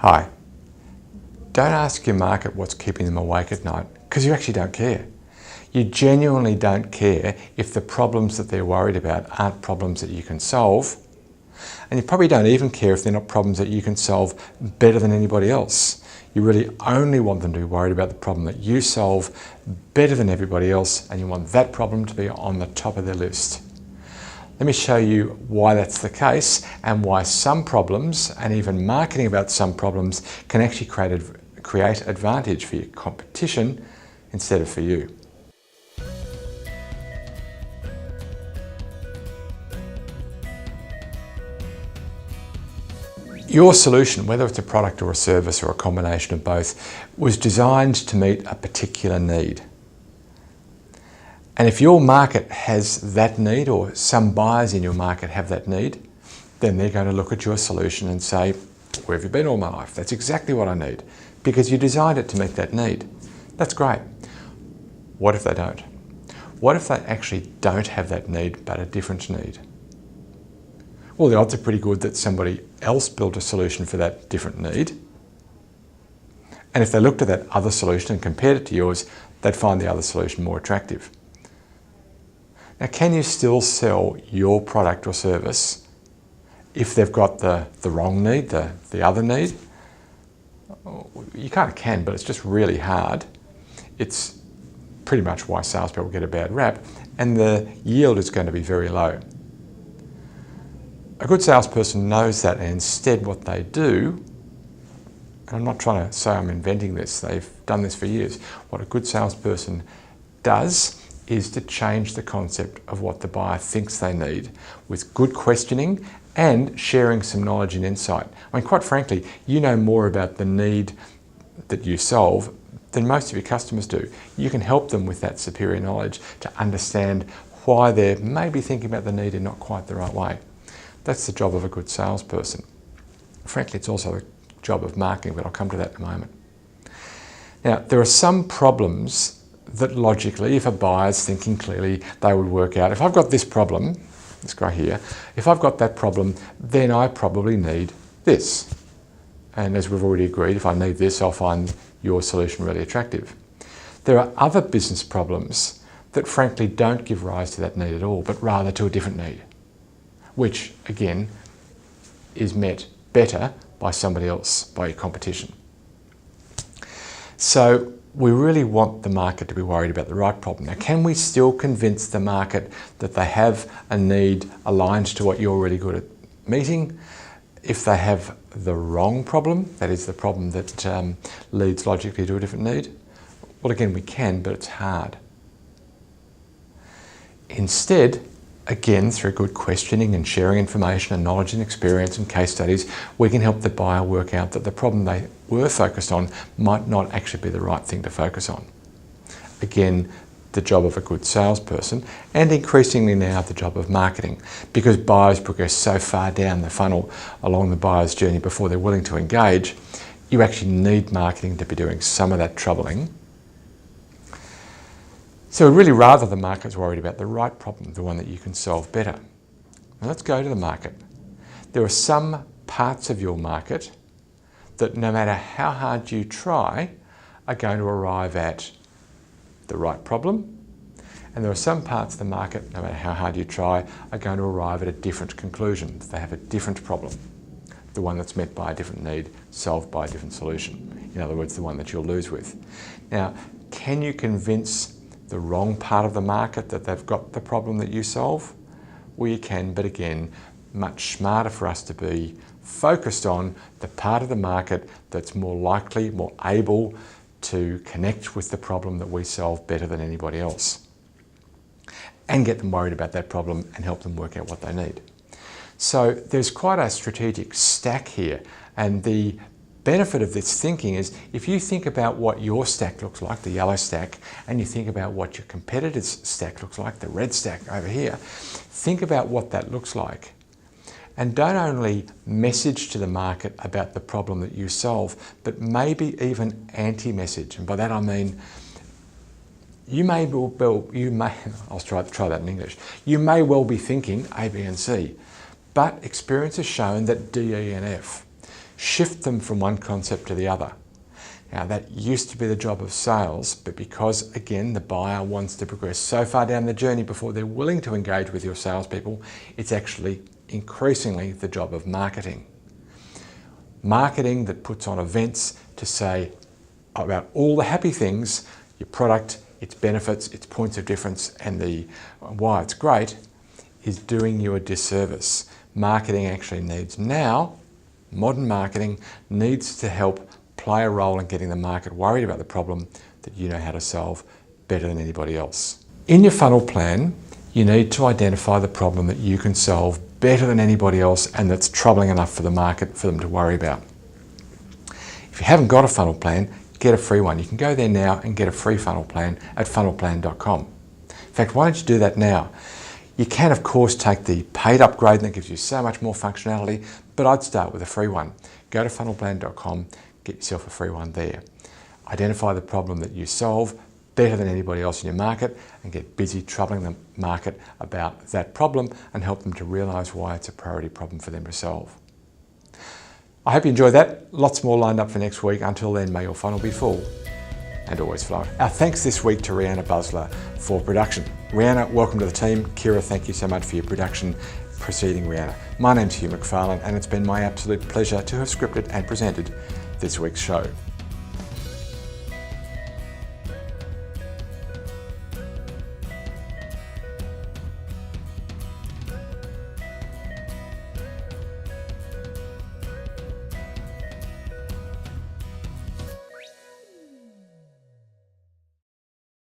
Hi. Don't ask your market what's keeping them awake at night, because you actually don't care. You genuinely don't care if the problems that they're worried about aren't problems that you can solve. And you probably don't even care if they're not problems that you can solve better than anybody else. You really only want them to be worried about the problem that you solve better than everybody else, and you want that problem to be on the top of their list. Let me show you why that's the case and why some problems, and even marketing about some problems, can actually create advantage for your competition instead of for you. Your solution, whether it's a product or a service or a combination of both, was designed to meet a particular need. And if your market has that need, or some buyers in your market have that need, then they're going to look at your solution and say, where have you been all my life? That's exactly what I need, because you designed it to meet that need. That's great. What if they don't? What if they actually don't have that need, but a different need? Well, the odds are pretty good that somebody else built a solution for that different need. And if they looked at that other solution and compared it to yours, they'd find the other solution more attractive. Now, can you still sell your product or service if they've got the wrong need, the other need? You kind of can, but it's just really hard. It's pretty much why salespeople get a bad rap, and the yield is going to be very low. A good salesperson knows that, and instead what they do, and I'm not trying to say I'm inventing this, they've done this for years. What a good salesperson does is to change the concept of what the buyer thinks they need with good questioning and sharing some knowledge and insight. I mean, quite frankly, you know more about the need that you solve than most of your customers do. You can help them with that superior knowledge to understand why they're maybe thinking about the need in not quite the right way. That's the job of a good salesperson. Frankly, it's also the job of marketing, but I'll come to that in a moment. Now, there are some problems that logically, if a buyer's thinking clearly, they would work out, if I've got this problem, this guy here, if I've got that problem, then I probably need this. And as we've already agreed, if I need this, I'll find your solution really attractive. There are other business problems that frankly don't give rise to that need at all, but rather to a different need, which again is met better by somebody else, by your competition. So we really want the market to be worried about the right problem. Now, can we still convince the market that they have a need aligned to what you're really good at meeting if they have the wrong problem, that is the problem that leads logically to a different need? Well, again, we can, but it's hard. Instead, again, through good questioning and sharing information and knowledge and experience and case studies, we can help the buyer work out that the problem they were focused on might not actually be the right thing to focus on. Again, the job of a good salesperson, and increasingly now the job of marketing, because buyers progress so far down the funnel along the buyer's journey before they're willing to engage. You actually need marketing to be doing some of that troubling. So really, rather the market's worried about the right problem, the one that you can solve better. Now let's go to the market. There are some parts of your market that no matter how hard you try are going to arrive at the right problem. And there are some parts of the market, no matter how hard you try, are going to arrive at a different conclusion. They have a different problem, the one that's met by a different need, solved by a different solution. In other words, the one that you'll lose with. Now, can you convince the wrong part of the market that they've got the problem that you solve? Well, you can, but again, much smarter for us to be focused on the part of the market that's more likely, more able to connect with the problem that we solve better than anybody else, and get them worried about that problem and help them work out what they need. So there's quite a strategic stack here, and the benefit of this thinking is if you think about what your stack looks like, the yellow stack, and you think about what your competitor's stack looks like, the red stack over here, think about what that looks like. And don't only message to the market about the problem that you solve, but maybe even anti-message. And by that I mean, I'll try that in English. You may well be thinking A, B, and C, but experience has shown that D, E, and F. Shift them from one concept to the other. Now that used to be the job of sales, but because again the buyer wants to progress so far down the journey before they're willing to engage with your salespeople, it's actually increasingly the job of marketing. Marketing that puts on events to say about all the happy things, your product, its benefits, its points of difference, and why it's great, is doing you a disservice. Marketing actually needs now, modern marketing needs to help play a role in getting the market worried about the problem that you know how to solve better than anybody else. In your funnel plan, you need to identify the problem that you can solve better than anybody else and that's troubling enough for the market for them to worry about. If you haven't got a funnel plan, get a free one. You can go there now and get a free funnel plan at funnelplan.com. In fact, why don't you do that now? You can, of course, take the paid upgrade and that gives you so much more functionality, but I'd start with a free one. Go to funnelplan.com, get yourself a free one there. Identify the problem that you solve better than anybody else in your market and get busy troubling the market about that problem and help them to realise why it's a priority problem for them to solve. I hope you enjoyed that. Lots more lined up for next week. Until then, may your funnel be full and always flow. Our thanks this week to Rihanna Busler for production. Rihanna, welcome to the team. Kira, thank you so much for your production preceding Rihanna. My name's Hugh McFarlane and it's been my absolute pleasure to have scripted and presented this week's show.